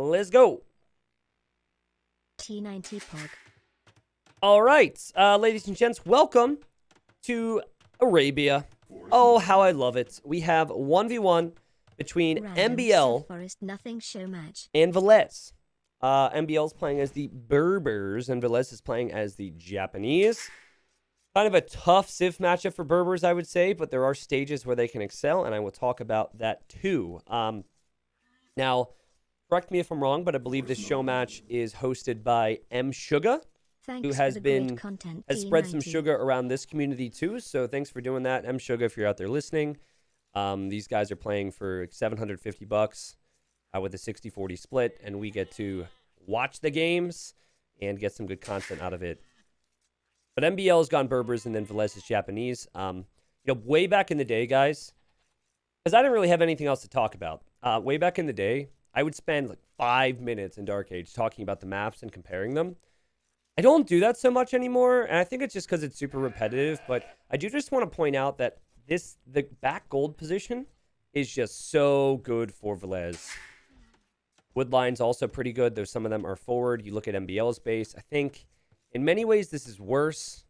Let's go. T90 Pog. All right, ladies and gents, welcome to Arabia. Oh, how I love it. We have 1v1 between Random MbL Forest nothing show match. and Villese. MbL's playing as the Berbers, and Villese is playing as the Japanese. Kind of a tough Civ matchup for Berbers, I would say, but there are stages where they can excel, and I will talk about that too. Now, correct me if I'm wrong, but I believe this show match is hosted by MSugar, Thanks who for has the been great content, has spread some T90. sugar around this community too. So thanks for doing that, MSugar, if you're out there listening. These guys are playing for $750 with a 60-40 split, and we get to watch the games and get some good content out of it. But MbL has gone Berbers, and then Villese is Japanese. Way back in the day, guys, because I didn't really have anything else to talk about. Way back in the day, I would spend like 5 minutes in Dark Age talking about the maps and comparing them. I don't do that so much anymore, and I think it's just because it's super repetitive, but I do just want to point out that the back gold position is just so good for Villese. Woodline's also pretty good, though some of them are forward. You look at MbL's base, I think in many ways this is worse,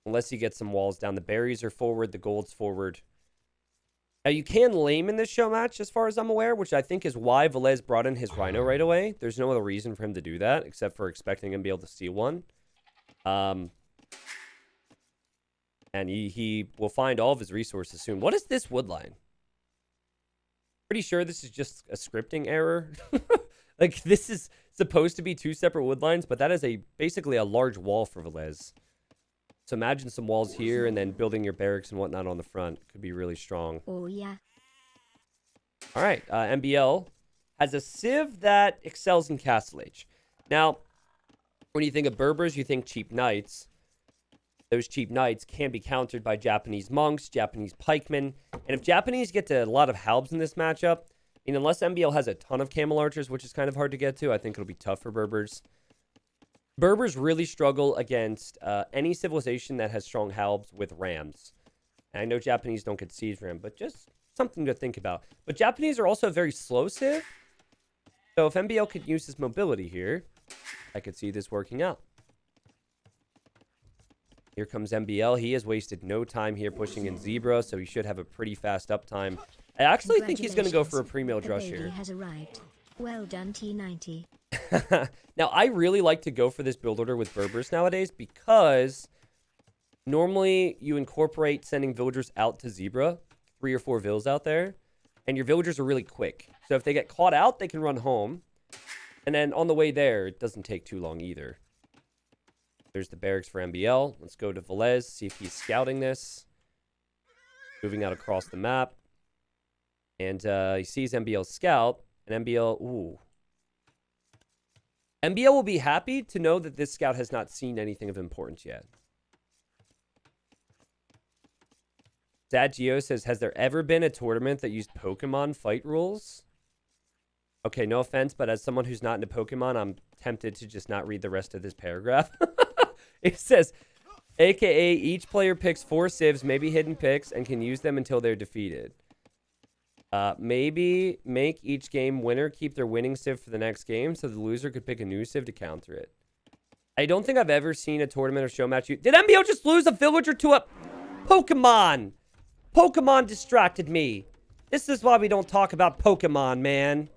unless you get some walls down. The berries are forward, the gold's forward. Now, you can lame in this show match, as far as I'm aware, which I think is why Villese brought in his Rhino right away. There's no other reason for him to do that, except for expecting him to be able to steal one. And he will find all of his resources soon. What is this woodline? Pretty sure this is just a scripting error. Like, this is supposed to be 2 separate woodlines, but that is basically a large wall for Villese. So imagine some walls here and then building your barracks and whatnot on the front. Could be really strong. Oh, yeah. All right. MbL has a Civ that excels in Castle Age. Now, when you think of Berbers, you think cheap knights. Those cheap knights can be countered by Japanese monks, Japanese pikemen. And if Japanese get to a lot of halbs in this matchup, unless MbL has a ton of camel archers, which is kind of hard to get to, I think it'll be tough for Berbers. Berbers really struggle against any civilization that has strong halbs with rams. And I know Japanese don't get siege ram, but just something to think about. But Japanese are also very slow civ. So if MbL could use his mobility here, I could see this working out. Here comes MbL. He has wasted no time here pushing in Zebra, so he should have a pretty fast uptime. I actually think he's going to go for a pre-mill The drush baby here. has arrived. Well done, T90. Now, I really like to go for this build order with Berbers nowadays because normally you incorporate sending villagers out to Zebra, 3 or 4 vills out there, and your villagers are really quick. So if they get caught out, they can run home. And then on the way there, it doesn't take too long either. There's the barracks for MbL. Let's go to Villese, see if he's scouting this. Moving out across the map. And he sees MbL's scout, and MbL, ooh. MbL will be happy to know that this scout has not seen anything of importance yet. Sad Geo says, has there ever been a tournament that used Pokemon fight rules? Okay, no offense, but as someone who's not into Pokemon, I'm tempted to just not read the rest of this paragraph. It says, AKA each player picks 4 civs, maybe hidden picks, and can use them until they're defeated. Maybe make each game winner keep their winning civ for the next game so the loser could pick a new civ to counter it. I don't think I've ever seen a tournament or show match. Did MbL just lose a villager to a Pokemon? Pokemon distracted me. This is why we don't talk about Pokemon, man.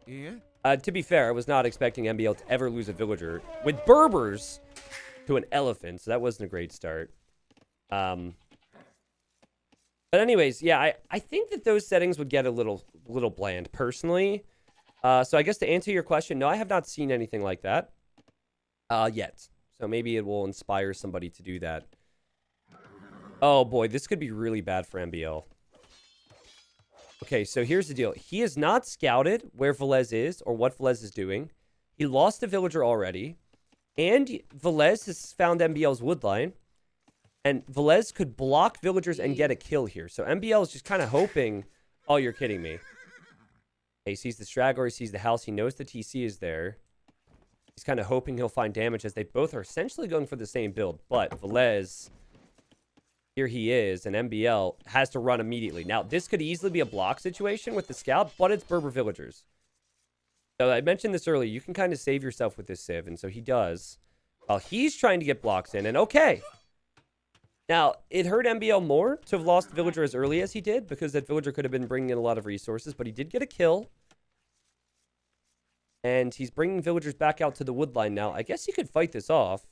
Yeah? To be fair, I was not expecting MbL to ever lose a villager with Berbers to an elephant, so that wasn't a great start. But anyways, yeah, I think that those settings would get a little bland, personally. So I guess to answer your question, no, I have not seen anything like that yet. So maybe it will inspire somebody to do that. Oh, boy, this could be really bad for MbL. Okay, so here's the deal. He has not scouted where Villese is or what Villese is doing. He lost a villager already. And Villese has found MbL's woodline. And Villese could block villagers and get a kill here. So MbL is just kind of hoping... Oh, you're kidding me. He sees the straggler, he sees the house, he knows the TC is there. He's kind of hoping he'll find damage as they both are essentially going for the same build. But Villese, here he is, and MbL has to run immediately. Now, this could easily be a block situation with the scout, but it's Berber villagers. So I mentioned this earlier. You can kind of save yourself with this Civ, and so he does. While he's trying to get blocks in, and okay. Now, it hurt MbL more to have lost the villager as early as he did, because that villager could have been bringing in a lot of resources, but he did get a kill. And he's bringing villagers back out to the wood line now. I guess he could fight this off.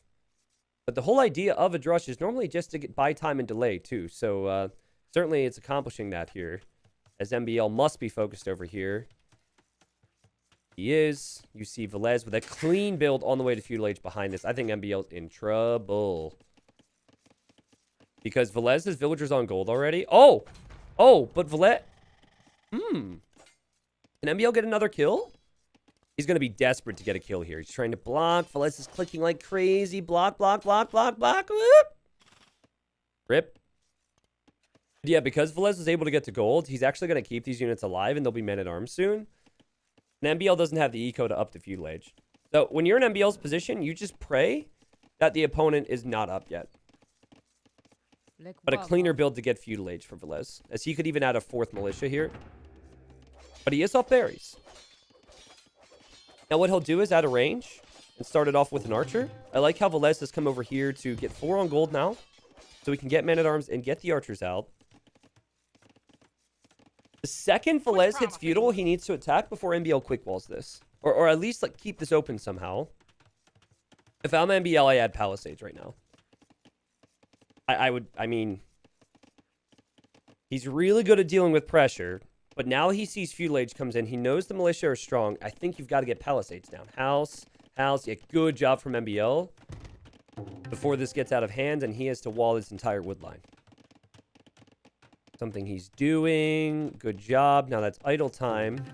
But the whole idea of a drush is normally just to buy time and delay, too. So, certainly it's accomplishing that here. As MbL must be focused over here. He is. You see Villese with a clean build on the way to feudal age behind this. I think MbL's in trouble. Because Villese's villagers on gold already. Oh! Oh, but Villese... Can MbL get another kill? He's going to be desperate to get a kill here. He's trying to block. Villese is clicking like crazy. Block, block, block, block, block. Whoop. Rip. Yeah, because Villese is able to get to gold, he's actually going to keep these units alive, and they'll be men-at-arms soon. And MbL doesn't have the eco to up the feudal age. So when you're in MbL's position, you just pray that the opponent is not up yet. But a cleaner build to get feudal age for Villese, as he could even add a 4th militia here. But he is off berries. Now what he'll do is add a range and start it off with an archer. I like how Villese has come over here to get 4 on gold now, so we can get men-at-arms and get the archers out. The second Villese hits feudal, he needs to attack before MbL quick walls this. Or at least like keep this open somehow. If I'm MbL, I add palisades right now. I mean, he's really good at dealing with pressure, but now he sees feudal age comes in. He knows the militia are strong. I think you've got to get palisades down. House. Yeah, good job from MbL. Before this gets out of hand, and he has to wall this entire wood line. Something he's doing. Good job. Now that's idle time.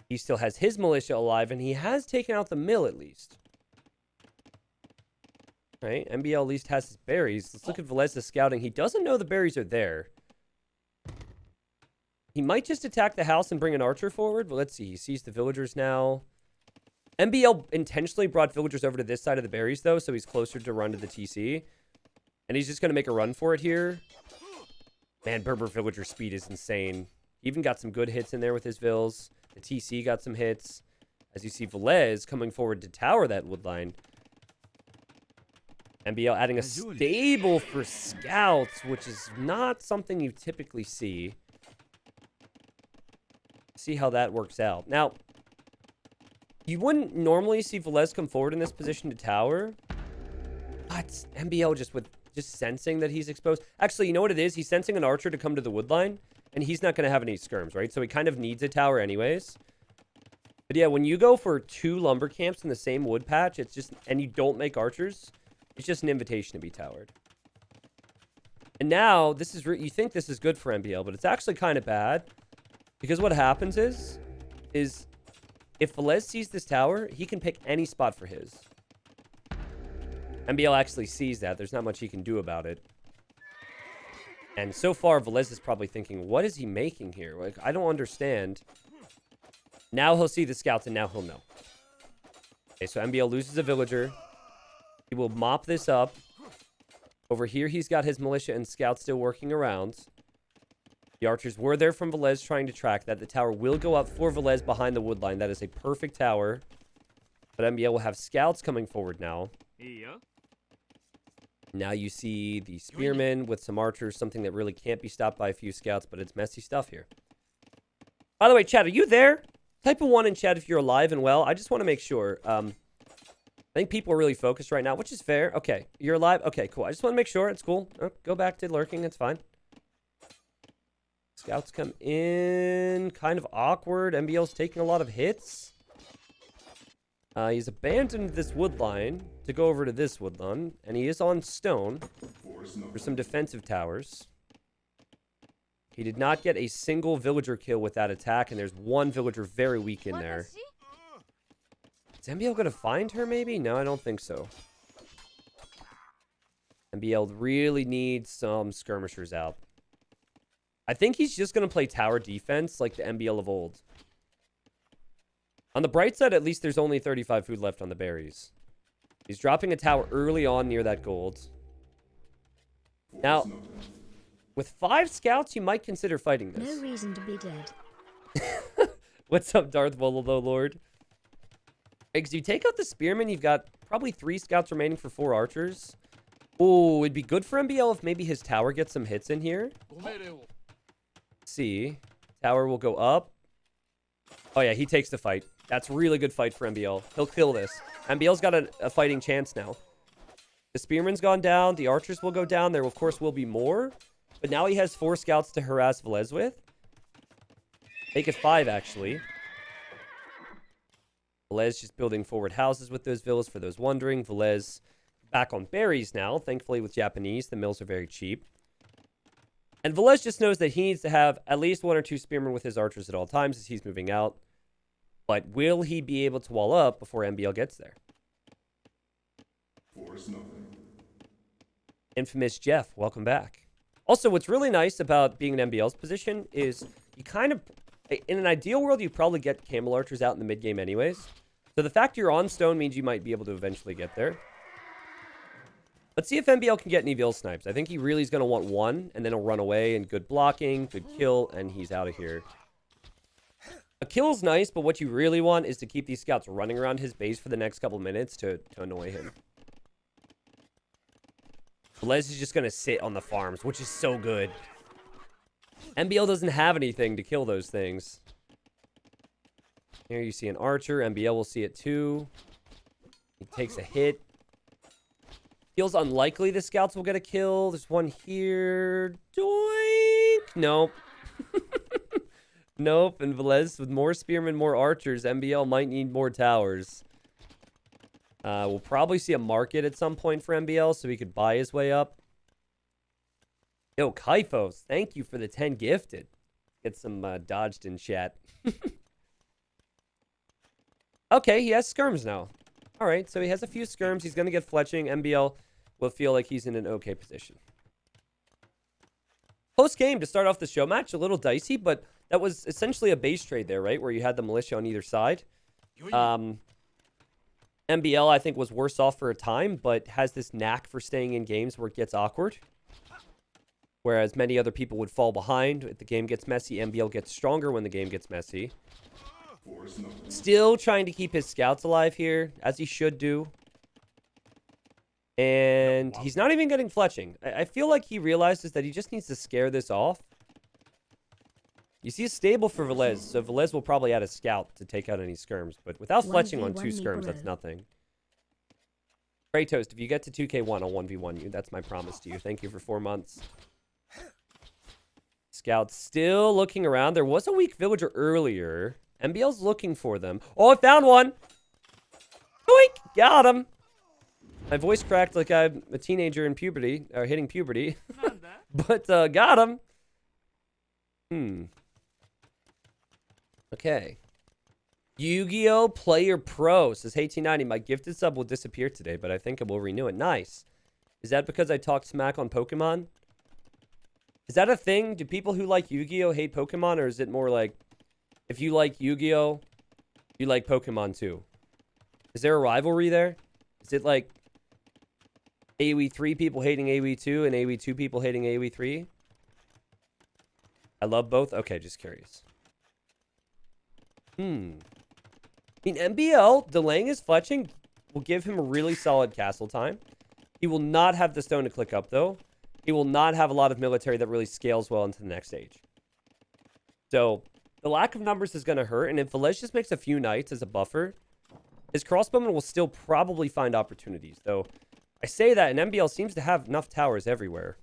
He still has his militia alive, and he has taken out the mill at least. Right? MbL at least has his berries. Let's look at Villese's scouting. He doesn't know the berries are there. He might just attack the house and bring an archer forward, but let's see. He sees the villagers now. MbL intentionally brought villagers over to this side of the berries, though, so he's closer to run to the TC. And he's just going to make a run for it here. Man, Berber villager speed is insane. He even got some good hits in there with his vills. The TC got some hits. As you see Villese coming forward to tower that wood line. MbL adding a stable for scouts, which is not something you typically see. See how that works out. Now, you wouldn't normally see Villese come forward in this position to tower. But MbL just sensing that he's exposed. Actually, you know what it is? He's sensing an archer to come to the wood line, and he's not going to have any skirms, right? So he kind of needs a tower anyways. But yeah, when you go for 2 lumber camps in the same wood patch, it's just, and you don't make archers, it's just an invitation to be towered. And now, this is, you think this is good for MbL, but it's actually kind of bad. Because what happens is if Villese sees this tower, he can pick any spot for his. MbL actually sees that. There's not much he can do about it. And so far, Villese is probably thinking, what is he making here? Like, I don't understand. Now he'll see the scouts, and now he'll know. Okay, so MbL loses a villager. He will mop this up. Over here, he's got his militia and scouts still working around. The archers were there from Villese trying to track that. The tower will go up for Villese behind the wood line. That is a perfect tower. But MbL will have scouts coming forward now. Yeah. Now you see the spearmen with some archers, something that really can't be stopped by a few scouts, but it's messy stuff here. By the way, chat, are you there? Type a 1 in chat if you're alive and well. I just want to make sure. I think people are really focused right now, which is fair. Okay, you're alive? Okay, cool. I just want to make sure. It's cool. Oh, go back to lurking. It's fine. Scouts come in. Kind of awkward. MbL's taking a lot of hits. He's abandoned this wood line to go over to this wood line. And he is on stone for some defensive towers. He did not get a single villager kill with that attack. And there's one villager very weak in there. Is MbL going to find her maybe? No, I don't think so. MbL really needs some skirmishers out. I think he's just going to play tower defense like the MbL of old. On the bright side, at least there's only 35 food left on the berries. He's dropping a tower early on near that gold. Now, with 5 scouts, you might consider fighting this. No reason to be dead. What's up, Darth Vololo Lord? Because you take out the spearman, you've got probably 3 scouts remaining for 4 archers. Oh, it'd be good for MbL if maybe his tower gets some hits in here. Let's see. Tower will go up. Oh, yeah, he takes the fight. That's really good fight for MbL. He'll kill this. MbL's got a fighting chance now. The spearman's gone down. The archers will go down. There, of course, will be more. But now he has 4 scouts to harass Villese with. Make it 5, actually. Villese just building forward houses with those villas, for those wondering. Villese back on berries now. Thankfully, with Japanese, the mills are very cheap. And Villese just knows that he needs to have at least 1 or 2 spearmen with his archers at all times as he's moving out. But will he be able to wall up before MbL gets there? Force nothing. Infamous Jeff, welcome back. Also, what's really nice about being in MbL's position is you kind of, in an ideal world, you probably get camel archers out in the mid game anyways. So the fact you're on stone means you might be able to eventually get there. Let's see if MbL can get any Vil snipes. I think he really is going to want 1, and then he'll run away, and good blocking, good kill, and he's out of here. A kill's nice, but what you really want is to keep these scouts running around his base for the next couple minutes to annoy him. Villese is just going to sit on the farms, which is so good. MbL doesn't have anything to kill those things. Here you see an archer. MbL will see it too. He takes a hit. Feels unlikely the scouts will get a kill. There's one here. Doink! Nope. Nope. And Villese with more spearmen, more archers. MbL might need more towers. We'll probably see a market at some point for MbL so he could buy his way up. Yo, Kaifos, thank you for the 10 gifted. Get some dodged in chat. Okay, he has skirms now. All right, so he has a few skirms. He's going to get fletching. MbL will feel like he's in an okay position. Close game to start off the show match. A little dicey, but that was essentially a base trade there, right? Where you had the militia on either side. MbL, I think, was worse off for a time, but has this knack for staying in games where it gets awkward. Whereas many other people would fall behind if the game gets messy. MbL gets stronger when the game gets messy. Still trying to keep his scouts alive here, as he should do. And he's not even getting fletching. I feel like he realizes that he just needs to scare this off. You see a stable for Villese, so Villese will probably add a scout to take out any skirms. But without fletching on 2 skirms, that's nothing. Kratos, if you get to 2k1, I'll 1v1 you. That's my promise to you. Thank you for 4 months. Scouts still looking around. There was a weak villager earlier. MbL's looking for them. Oh, I found one! Doink! Got him! My voice cracked like I'm a teenager in puberty, or hitting puberty. But, got him. Okay. Yu-Gi-Oh! Player Pro says, hey, T90, my gifted sub will disappear today, but I think I will renew it. Nice. Is that because I talked smack on Pokemon? Is that a thing? Do people who like Yu-Gi-Oh! Hate Pokemon, or is it more like, if you like Yu-Gi-Oh!, you like Pokemon too? Is there a rivalry there? Is it like AoE 3 people hating AoE 2 and AoE 2 people hating AoE 3? I love both? Okay, just curious. I mean, MbL, delaying his fletching will give him a really solid castle time. He will not have the stone to click up, though. He will not have a lot of military that really scales well into the next stage. So, the lack of numbers is going to hurt, and if Villese just makes a few knights as a buffer, his crossbowman will still probably find opportunities, though I say that, and MbL seems to have enough towers everywhere.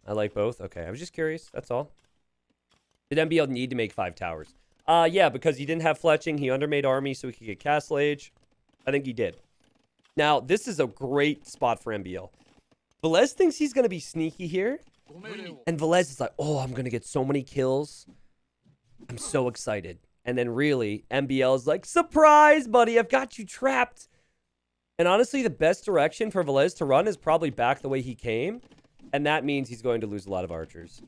I like both. Okay, I was just curious. That's all. Did MbL need to make 5 towers? Yeah, because he didn't have fletching. He undermade army so he could get castle age. I think he did. Now, this is a great spot for MbL. Villese thinks he's going to be sneaky here. And Villese is like, oh, I'm going to get so many kills. I'm so excited. And then really, MbL is like, surprise, buddy. I've got you trapped. And honestly, the best direction for Villese to run is probably back the way he came. And that means he's going to lose a lot of archers.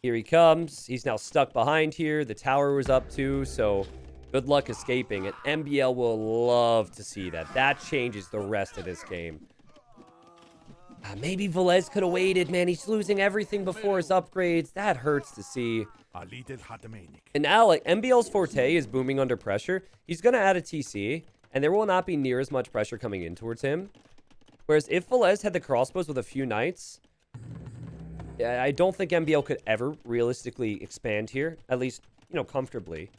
Here he comes. He's now stuck behind here. The tower was up too, so good luck escaping. And MbL will love to see that. That changes the rest of this game. Maybe Villese could have waited, man. He's losing everything before his upgrades. That hurts to see. And now, like, MbL's forte is booming under pressure. He's going to add a TC, and there will not be near as much pressure coming in towards him. Whereas if Villese had the crossbows with a few knights, I don't think MbL could ever realistically expand here. At least, you know, comfortably.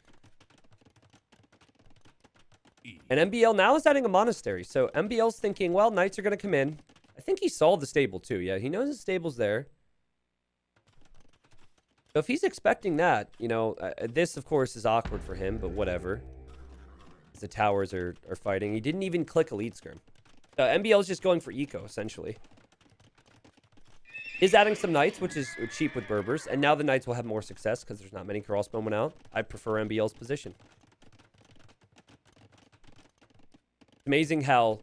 And MbL now is adding a monastery. So MbL's thinking, well, knights are going to come in. I think he saw the stable too. Yeah, he knows the stable's there. So if he's expecting that, you know, this, of course, is awkward for him, but whatever. The towers are fighting. He didn't even click Elite Skirm. MbL's just going for eco, essentially. Is adding some knights, which is cheap with Berbers. And now the knights will have more success because there's not many crossbowmen out. I prefer MbL's position. Amazing how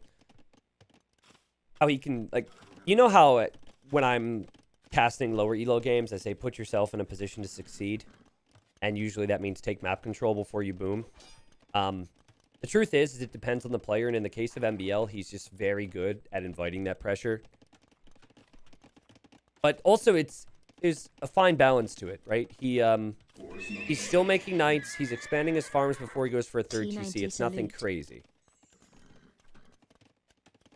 he can, like, you know how when I'm casting lower elo games, I say put yourself in a position to succeed, and usually that means take map control before you boom. The truth is it depends on the player, and in the case of MbL, he's just very good at inviting that pressure. But also there's a fine balance to it, right? He's still making knights, he's expanding his farms before he goes for a third TC. It's nothing crazy.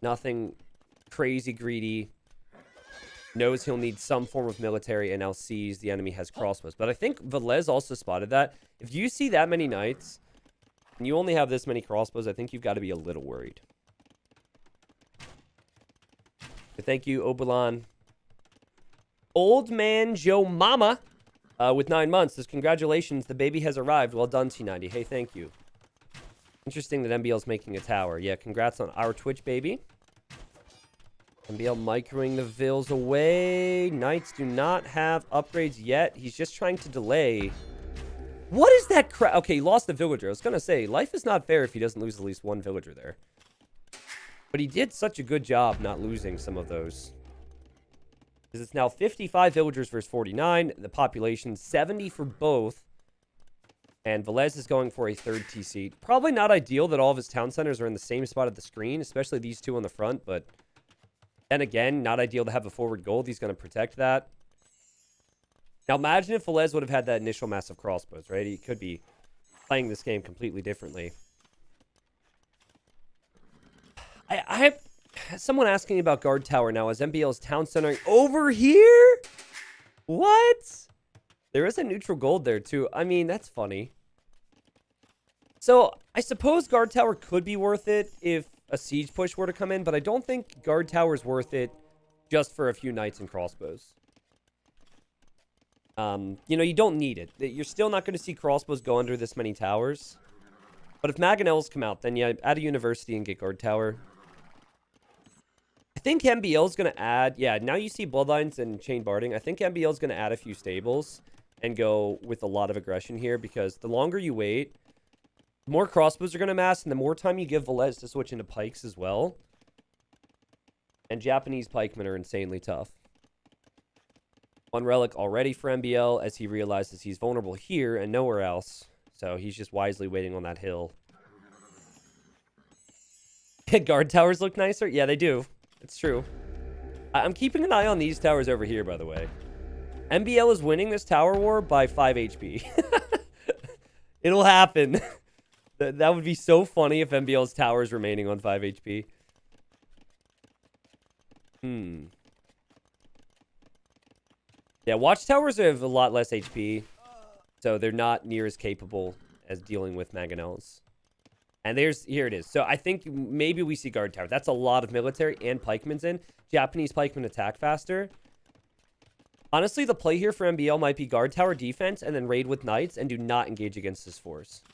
Nothing crazy greedy. Knows he'll need some form of military and now sees the enemy has crossbows. But I think Villese also spotted that. If you see that many knights and you only have this many crossbows, I think you've got to be a little worried. But thank you, Obelan. Old man Joe Mama with 9 months says, congratulations, the baby has arrived. Well done, T90. Hey, thank you. Interesting that MbL's making a tower. Yeah, congrats on our Twitch baby. MbL microing the Vills away. Knights do not have upgrades yet. He's just trying to delay. What is that crap? Okay, he lost the villager. I was going to say, life is not fair if he doesn't lose at least one villager there. But he did such a good job not losing some of those. Because it's now 55 villagers versus 49. The population, 70 for both. And Villese is going for a third TC. Probably not ideal that all of his town centers are in the same spot of the screen, especially these two on the front, but then again, not ideal to have a forward gold. He's going to protect that. Now, imagine if Villese would have had that initial massive crossbows, right? He could be playing this game completely differently. I have someone asking about guard tower now as MbL's town centering over here? What? There is a neutral gold there, too. I mean, that's funny. So, I suppose guard tower could be worth it if a siege push were to come in, but I don't think guard tower is worth it just for a few knights and crossbows. You know, you don't need it. You're still not going to see crossbows go under this many towers. But if Mangonels come out, then yeah, add a university and get guard tower. I think MbL is going to add... Yeah, now you see bloodlines and chain barding. I think MbL is going to add a few stables and go with a lot of aggression here, because the longer you wait, the more crossbows are going to mass, and the more time you give Villese to switch into pikes as well. And Japanese pikemen are insanely tough. One relic already for MbL as he realizes he's vulnerable here and nowhere else. So he's just wisely waiting on that hill. Guard towers look nicer? Yeah, they do. It's true. I'm keeping an eye on these towers over here, by the way. MbL is winning this tower war by 5 HP. It'll happen. That would be so funny if MbL's tower is remaining on 5 HP. Yeah, watchtowers have a lot less HP, so they're not near as capable as dealing with mangonels. And here it is. So I think maybe we see guard tower. That's a lot of military and pikemen's in. Japanese pikemen attack faster. Honestly, the play here for MbL might be guard tower defense and then raid with knights and do not engage against this force.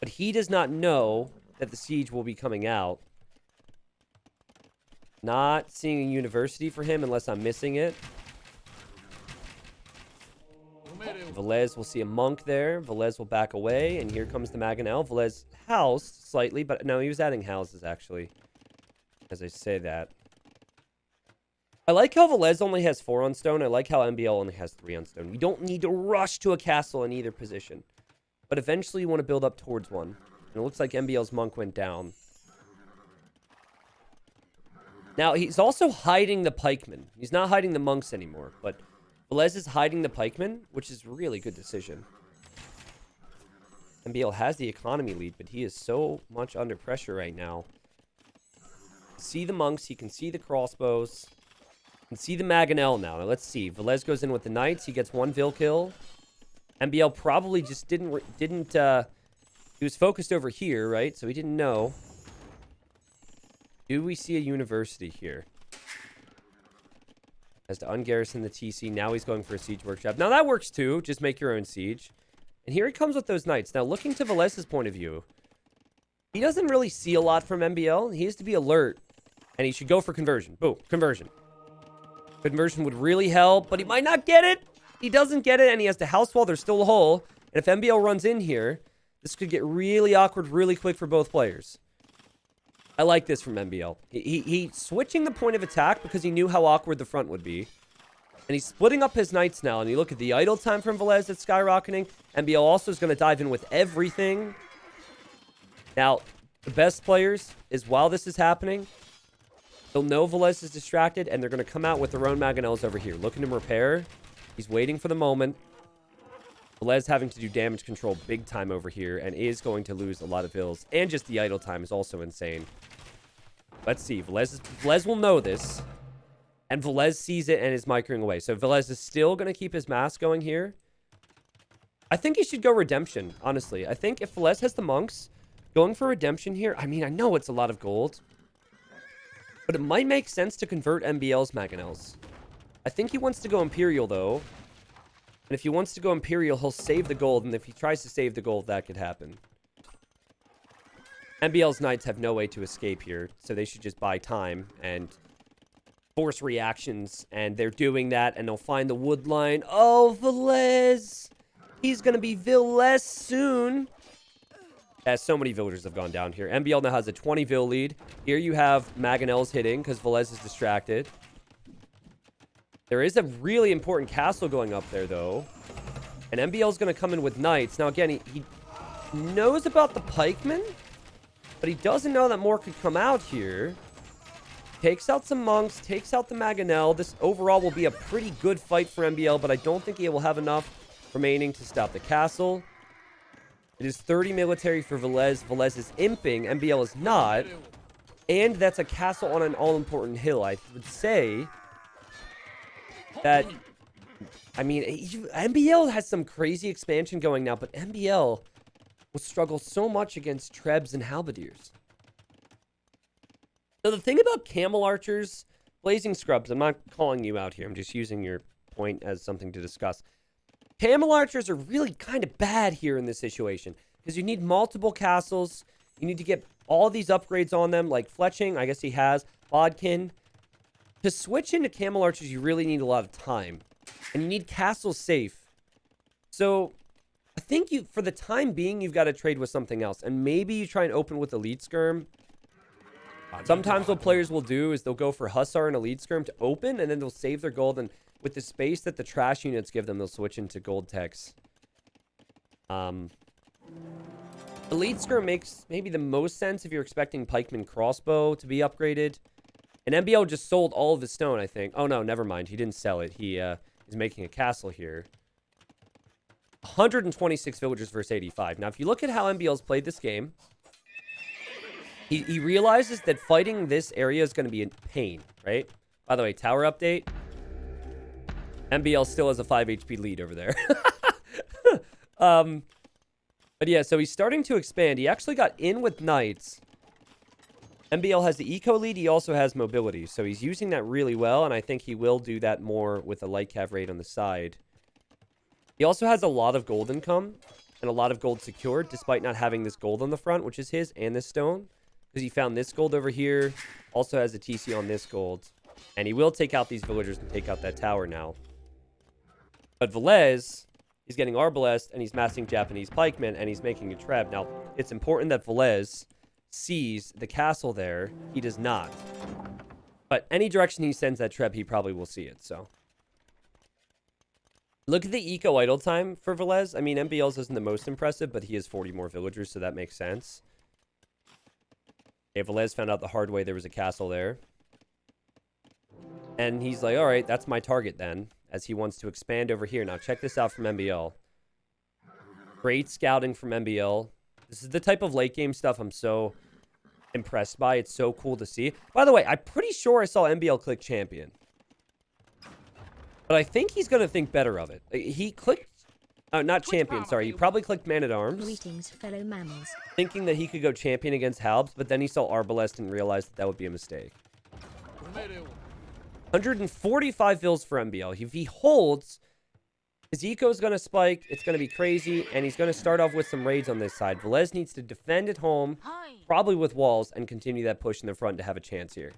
But he does not know that the siege will be coming out. Not seeing a university for him unless I'm missing it. Villese will see a monk there. Villese will back away, and here comes the Mangonel. Villese housed slightly, but no, he was adding houses, actually, as I say that. I like how Villese only has 4 on stone. I like how MbL only has 3 on stone. We don't need to rush to a castle in either position. But eventually you want to build up towards one. And it looks like MbL's monk went down. Now, he's also hiding the pikemen. He's not hiding the monks anymore. But Villese is hiding the pikemen, which is a really good decision. MbL has the economy lead, but he is so much under pressure right now. See the monks, he can see the crossbows. He can see the Mangonel now. Now let's see. Villese goes in with the knights. He gets one Vil kill. MbL probably just didn't he was focused over here, right? So he didn't know. Do we see a university here? Has to ungarrison the TC. Now he's going for a siege workshop. Now that works too. Just make your own siege. And here he comes with those knights. Now looking to Villese's point of view, he doesn't really see a lot from MbL. He has to be alert. And he should go for conversion. Boom. Conversion. Conversion would really help, but he might not get it. He doesn't get it, and he has to house wall. There's still a hole. And if MbL runs in here, this could get really awkward really quick for both players. I like this from MbL. He switching the point of attack because he knew how awkward the front would be. And he's splitting up his knights now. And you look at the idle time from Villese that's skyrocketing. MbL also is going to dive in with everything. Now, the best players is while this is happening, they'll know Villese is distracted, and they're going to come out with their own Mangonels over here. Looking to repair. He's waiting for the moment. Villese having to do damage control big time over here and is going to lose a lot of Vils. And just the idle time is also insane. Let's see. Villese will know this. And Villese sees it and is microing away. So Villese is still going to keep his mass going here. I think he should go Redemption, honestly. I think if Villese has the monks, going for Redemption here, I mean, I know it's a lot of gold. But it might make sense to convert MbL's Mangonels. I think he wants to go Imperial, though. And if he wants to go Imperial, he'll save the gold. And if he tries to save the gold, that could happen. MbL's Knights have no way to escape here. So they should just buy time and force reactions. And they're doing that. And they'll find the wood line. Oh, Villese! He's going to be Villese soon. As so many villagers have gone down here. MbL now has a 20 Vil lead. Here you have Mangonels hitting because Villese is distracted. There is a really important castle going up there, though. And MbL is going to come in with knights. Now, again, he knows about the pikemen, but he doesn't know that more could come out here. Takes out some monks, takes out the Mangonel. This overall will be a pretty good fight for MbL, but I don't think he will have enough remaining to stop the castle. It is 30 military for Villese. Villese is imping. MbL is not. And that's a castle on an all-important hill. I would say that, I mean, MbL has some crazy expansion going now, but MbL will struggle so much against Trebs and Halberdiers. So the thing about Camel Archers, Blazing Scrubs, I'm not calling you out here. I'm just using your point as something to discuss. Camel Archers are really kind of bad here in this situation because you need multiple castles. You need to get all these upgrades on them, like Fletching. I guess he has. Bodkin. To switch into Camel Archers, you really need a lot of time. And you need castles safe. So I think for the time being, you've got to trade with something else. And maybe you try and open with Elite Skirm. Sometimes what players will do is they'll go for Hussar and Elite Skirm to open, and then they'll save their gold. And with the space that the trash units give them, they'll switch into gold techs. Elite Skirm makes maybe the most sense if you're expecting Pikeman Crossbow to be upgraded. And MbL just sold all of his stone, I think. Oh, no, never mind. He didn't sell it. He is making a castle here. 126 villagers versus 85. Now, if you look at how MbL's played this game, he realizes that fighting this area is going to be a pain, right? By the way, tower update. MbL still has a 5 HP lead over there. But yeah, so he's starting to expand. He actually got in with knights. MbL has the eco lead. He also has mobility. So he's using that really well. And I think he will do that more with a light cav raid on the side. He also has a lot of gold income and a lot of gold secured, despite not having this gold on the front, which is his, and this stone. Because he found this gold over here. Also has a TC on this gold. And he will take out these villagers and take out that tower now. But Villese, he's getting Arbalest, and he's massing Japanese pikemen, and he's making a treb. Now, it's important that Villese sees the castle there. He does not. But any direction he sends that treb, he probably will see it, so. Look at the eco idle time for Villese. I mean, MbL's isn't the most impressive, but he has 40 more villagers, so that makes sense. Okay, Villese found out the hard way there was a castle there. And he's like, all right, that's my target then. as he wants to expand over here. Now, check this out from MbL. Great scouting from MbL. This is the type of late game stuff I'm so impressed by. It's so cool to see. By the way, I'm pretty sure I saw MbL click champion. But I think he's going to think better of it. He clicked... not champion, sorry. He probably clicked man-at-arms. Greetings, fellow mammals. Thinking that he could go champion against Halbs, but then he saw Arbalest and realized that that would be a mistake. 145 fills for MbL. If he holds, his eco is going to spike. It's going to be crazy, and he's going to start off with some raids on this side. Villese needs to defend at home, probably with walls, and continue that push in the front to have a chance here.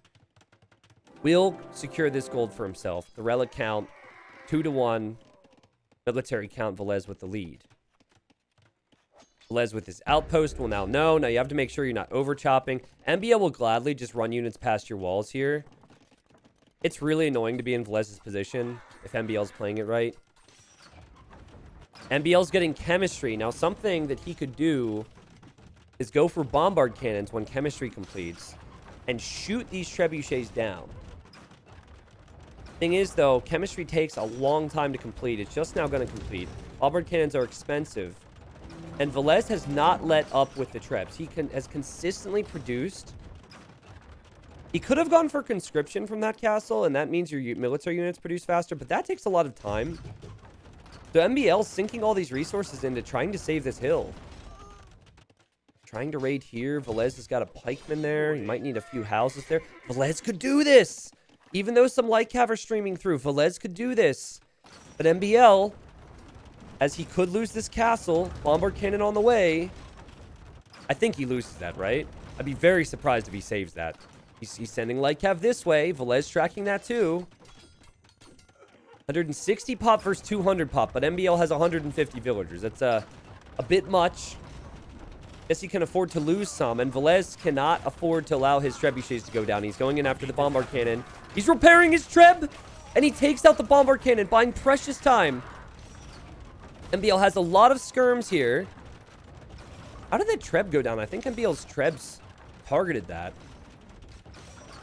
Will secure this gold for himself. The relic count, 2-1. Military count, Villese with the lead. Villese with his outpost will now know. Now you have to make sure you're not over-chopping. MbL will gladly just run units past your walls here. It's really annoying to be in Villese's position if MbL's playing it right. MbL's getting chemistry. Now, something that he could do is go for bombard cannons when chemistry completes and shoot these trebuchets down. Thing is, though, chemistry takes a long time to complete. It's just now going to complete. Bombard cannons are expensive. And Villese has not let up with the trebs. He has consistently produced. He could have gone for conscription from that castle, and that means your military units produce faster, but that takes a lot of time. So MbL's sinking all these resources into trying to save this hill. Trying to raid here. Villese has got a pikeman there. He might need a few houses there. Villese could do this! Even though some light cav are streaming through, Villese could do this. But MbL, as he could lose this castle, bombard cannon on the way. I think he loses that, right? I'd be very surprised if he saves that. He's sending light cav this way. Villese tracking that too. 160 pop versus 200 pop, but MbL has 150 villagers. That's a bit much. Guess he can afford to lose some, and Villese cannot afford to allow his trebuchets to go down. He's going in after the bombard cannon. He's repairing his treb, and he takes out the bombard cannon, buying precious time. MbL has a lot of skirms here. How did that treb go down? I think MbL's trebs targeted that.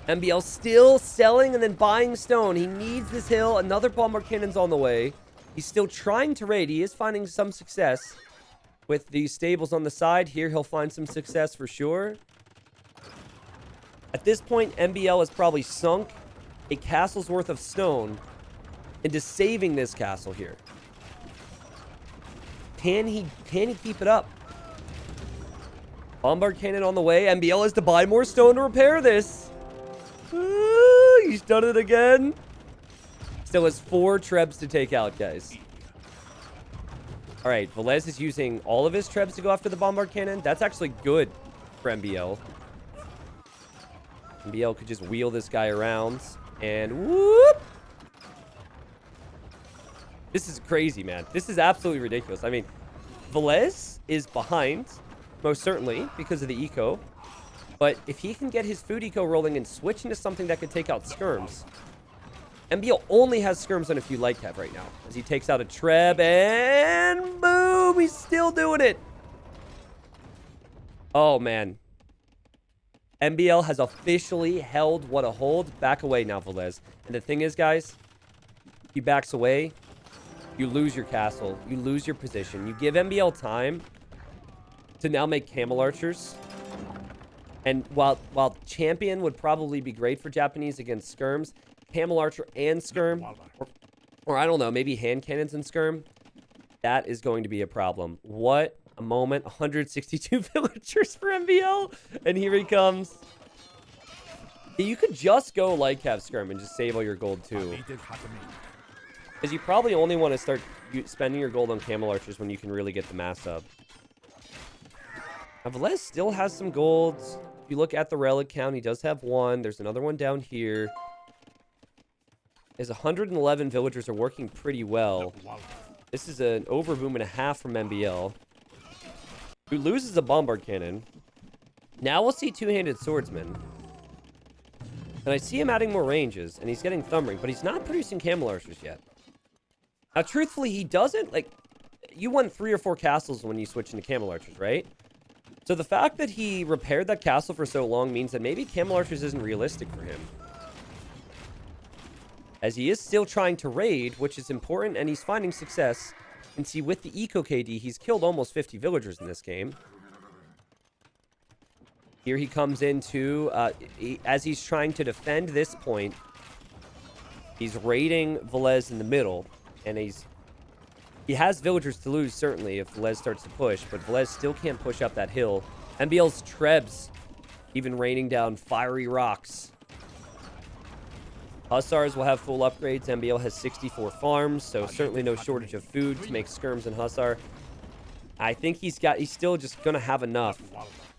MbL still selling and then buying stone. He needs this hill. Another bombard cannon's on the way. He's still trying to raid. He is finding some success with these stables on the side. Here, he'll find some success for sure. At this point, MbL has probably sunk a castle's worth of stone into saving this castle here. Can he keep it up? Bombard cannon on the way. MbL has to buy more stone to repair this. He's done it again. Still has 4 trebs to take out, guys. All right, Villese is using all of his trebs to go after the bombard cannon. That's actually good for MbL. MbL could just wheel this guy around and whoop. This is crazy, man. This is absolutely ridiculous. I mean, Villese is behind, most certainly, because of the eco. But if he can get his food eco rolling and switch into something that could take out skirms. MbL only has skirms on a few light cav right now. As he takes out a treb and boom, he's still doing it. Oh, man. MbL has officially held what a hold. Back away now, Villese. And the thing is, guys, he backs away. You lose your castle. You lose your position. You give MbL time to now make camel archers. And while champion would probably be great for Japanese against skirms, camel archer and skirm, or I don't know, maybe hand cannons and skirm, that is going to be a problem. What a moment. 162 villagers for MbL. And here he comes. You could just go light cav skirm and just save all your gold too. Because you probably only want to start spending your gold on camel archers when you can really get the mass up. Now, Villese still has some golds. If you look at the relic count, he does have 1. There's another one down here. His 111 villagers are working pretty well. This is an overboom and a half from MbL, who loses a bombard cannon. Now we'll see two-handed swordsman. And I see him adding more ranges, and he's getting thumb ring, but he's not producing camel archers yet. Now, truthfully, he doesn't, like, you won 3 or 4 castles when you switch into camel archers, right? So the fact that he repaired that castle for so long means that maybe camel archers isn't realistic for him. as he is still trying to raid, which is important, and he's finding success. You can see with the Eco KD, he's killed almost 50 villagers in this game. Here he comes into, as he's trying to defend this point, he's raiding Villese in the middle, and he has villagers to lose, certainly, if Villese starts to push, but Villese still can't push up that hill. MbL's Trebs even raining down fiery rocks. Hussars will have full upgrades. MbL has 64 farms, so certainly no shortage of food to make skirms and Hussar. I think he's still just going to have enough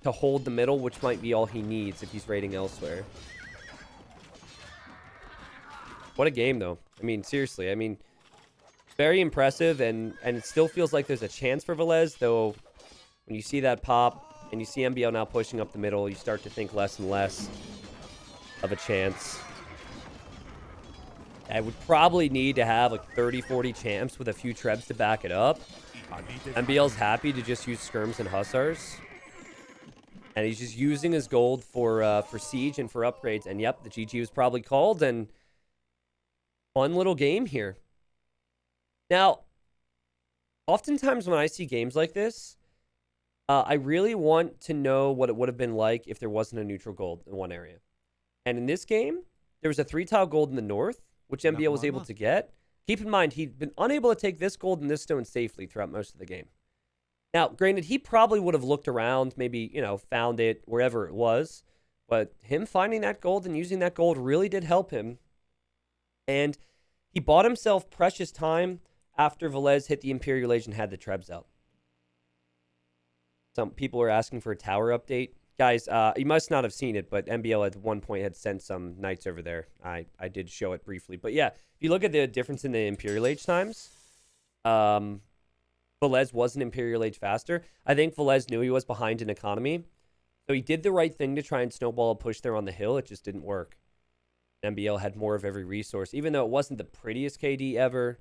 to hold the middle, which might be all he needs if he's raiding elsewhere. What a game, though. I mean, seriously. I mean, very impressive, and it still feels like there's a chance for Villese, though when you see that pop and you see MbL now pushing up the middle, you start to think less and less of a chance. I would probably need to have like 30-40 champs with a few trebs to back it up. MbL's happy to just use skirms and Hussars. And he's just using his gold for siege and for upgrades. And yep, the GG was probably called, and fun little game here. Now, oftentimes when I see games like this, I really want to know what it would have been like if there wasn't a neutral gold in one area. And in this game, there was a 3-tile gold in the north, which MbL was able to get. Keep in mind, he'd been unable to take this gold and this stone safely throughout most of the game. Now, granted, he probably would have looked around, maybe, found it wherever it was. But him finding that gold and using that gold really did help him. And he bought himself precious time after Villese hit the Imperial Age and had the trebs out. Some people are asking for a tower update. Guys, you must not have seen it, but MbL at one point had sent some knights over there. I did show it briefly. But yeah, if you look at the difference in the Imperial Age times, Villese was an Imperial Age faster. I think Villese knew he was behind in economy. So he did the right thing to try and snowball a push there on the hill. It just didn't work. MbL had more of every resource. Even though it wasn't the prettiest KD ever,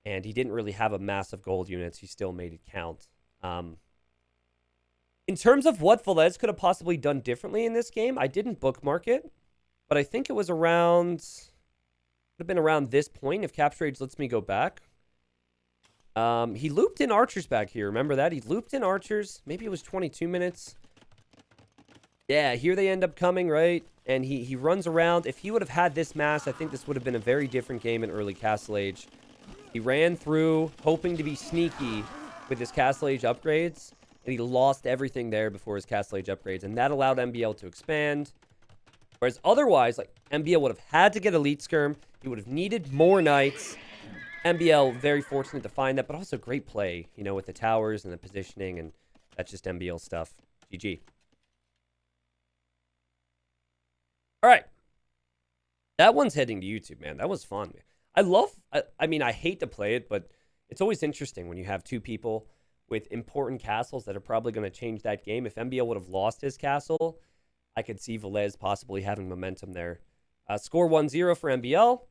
and he didn't really have a massive gold units, he still made it count. In terms of what Villese could have possibly done differently in this game, I didn't bookmark it, but I think it was around, would have been around this point if Capture Age lets me go back. He looped in archers back here. Remember that? He looped in archers. Maybe it was 22 minutes. Yeah, here they end up coming, right? And he runs around. If he would have had this mass, I think this would have been a very different game in early Castle Age. He ran through, hoping to be sneaky with his Castle Age upgrades. And he lost everything there before his Castle Age upgrades. And that allowed MbL to expand. Whereas otherwise, like, MbL would have had to get Elite Skirm. He would have needed more knights. MbL, very fortunate to find that. But also great play, with the towers and the positioning. And that's just MbL stuff. GG. All right. That one's heading to YouTube, man. That was fun. I mean, I hate to play it, but it's always interesting when you have two people with important castles that are probably going to change that game. If MbL would have lost his castle, I could see Villese possibly having momentum there. Score 1-0 for MbL.